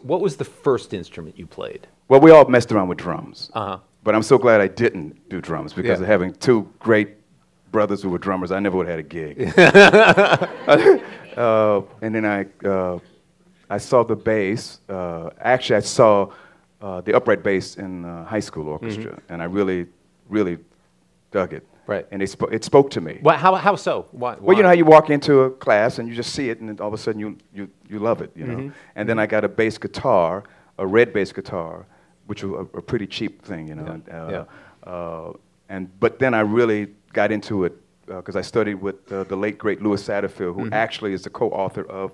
What was the first instrument you played? Well, we all messed around with drums. Uh-huh. But I'm so glad I didn't do drums because Yeah. of having two great brothers who were drummers, I never would have had a gig. And then I saw the bass. Actually, I saw the upright bass in high school orchestra, and I really, really dug it. Right. And it spoke to me. Well, how so? Why? Well, you know how you walk into a class and you just see it, and then all of a sudden you love it, you know. And then I got a bass guitar, a red bass guitar, which was a pretty cheap thing, you know. Yeah. But then I really got into it because I studied with the late great Louis Satterfield, who actually is the co-author of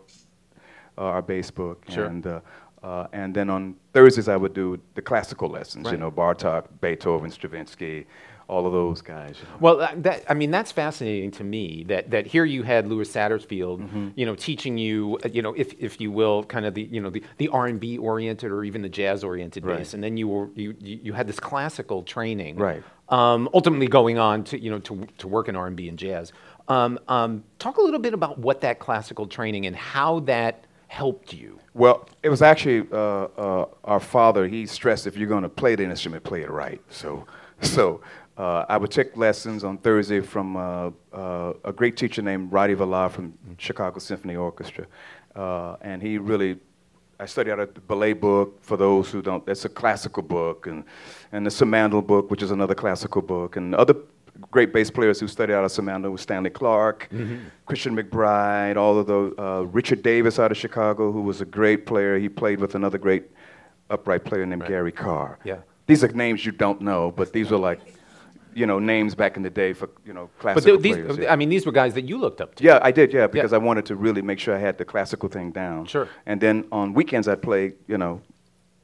our bass book. Sure. And then on Thursdays I would do the classical lessons, Right. you know, Bartok, Beethoven, Stravinsky, all of those guys. You know. Well, I mean, that's fascinating to me. That here you had Louis Satterfield, you know, teaching you, you know, if you will, kind of the R&B oriented or even the jazz oriented Right. bass, and then you had this classical training, Right. Ultimately going on to work in R&B and jazz. Talk a little bit about what that classical training and how that helped you. Well, it was actually our father. He stressed if you're going to play the instrument, play it right. So I would take lessons on Thursday from a great teacher named Roddy Villar from Chicago Symphony Orchestra, and he really. I studied out of the ballet book. For those who don't, that's a classical book, and the Samandal book, which is another classical book, and other great bass players who studied out of Samandal was Stanley Clarke, Christian McBride, all of those. Richard Davis out of Chicago, who was a great player. He played with another great upright player named Gary Carr. Yeah. These are names you don't know, but these were like, you know, names back in the day for, you know, classical players. Yeah. I mean, these were guys that you looked up to. Yeah, I did, yeah, because I wanted to really make sure I had the classical thing down. Sure. And then on weekends I'd play, you know,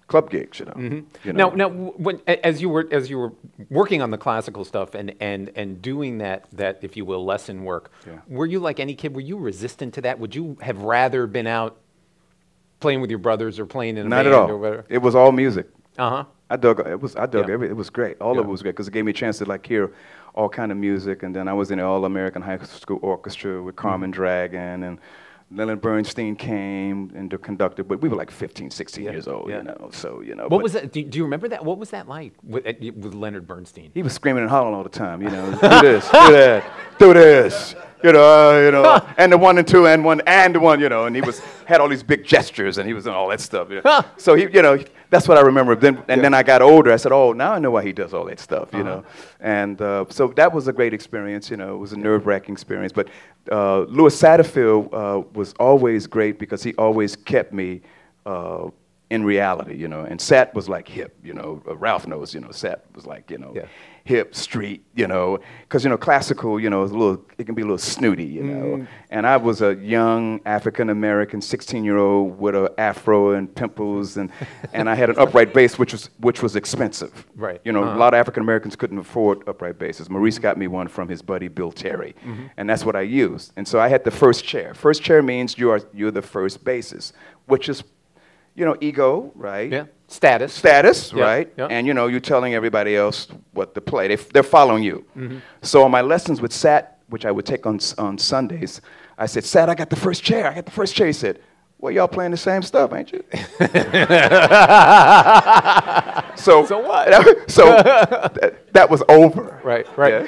club gigs, you know. You know. Now, when as you were working on the classical stuff and doing that if you will lesson work, Yeah. were you like any kid? Were you resistant to that? Would you have rather been out playing with your brothers or playing in a Not band at all. or whatever? It was all music. Uh-huh. I dug Yeah. everything. It was great. All of it was great because it gave me a chance to like hear all kind of music. And then I was in the All-American High School Orchestra with Carmen Dragon, and Leonard Bernstein came and conducted. But we were like 15, 16 years old, you know. So you know. What was that? Do you remember that? What was that like with Leonard Bernstein? He was screaming and hollering all the time, you know. Do this, do that, do this, you know, and the one and two and one and the one, you know. And he had all these big gestures and he was doing all that stuff. You know? So he, you know, that's what I remember. Then I got older. I said, oh, now I know why he does all that stuff, you know. And so that was a great experience, you know. It was a nerve-wracking experience. But Louis Satterfield was always great because he always kept me in reality, you know. And Sat was like hip, you know. Ralph knows, you know. Sat was like, you know, hip, street, you know. Because, you know, classical, you know, it can be a little snooty, you know. And I was a young African-American 16-year-old with an afro and pimples, and I had an upright bass, which was expensive. Right. You know, a lot of African-Americans couldn't afford upright basses. Maurice got me one from his buddy Bill Terry, and that's what I used. And so I had the first chair. First chair means you're the first bassist, which is, you know, ego, right? Yeah. Status. Status, Yeah, right? yeah. And, you know, you're telling everybody else what to play. They're following you. So on my lessons with Sat, which I would take on Sundays, I said, Sat, I got the first chair. I got the first chair. He said, well, y'all playing the same stuff, ain't you? So what? So that was over. Right. Yeah.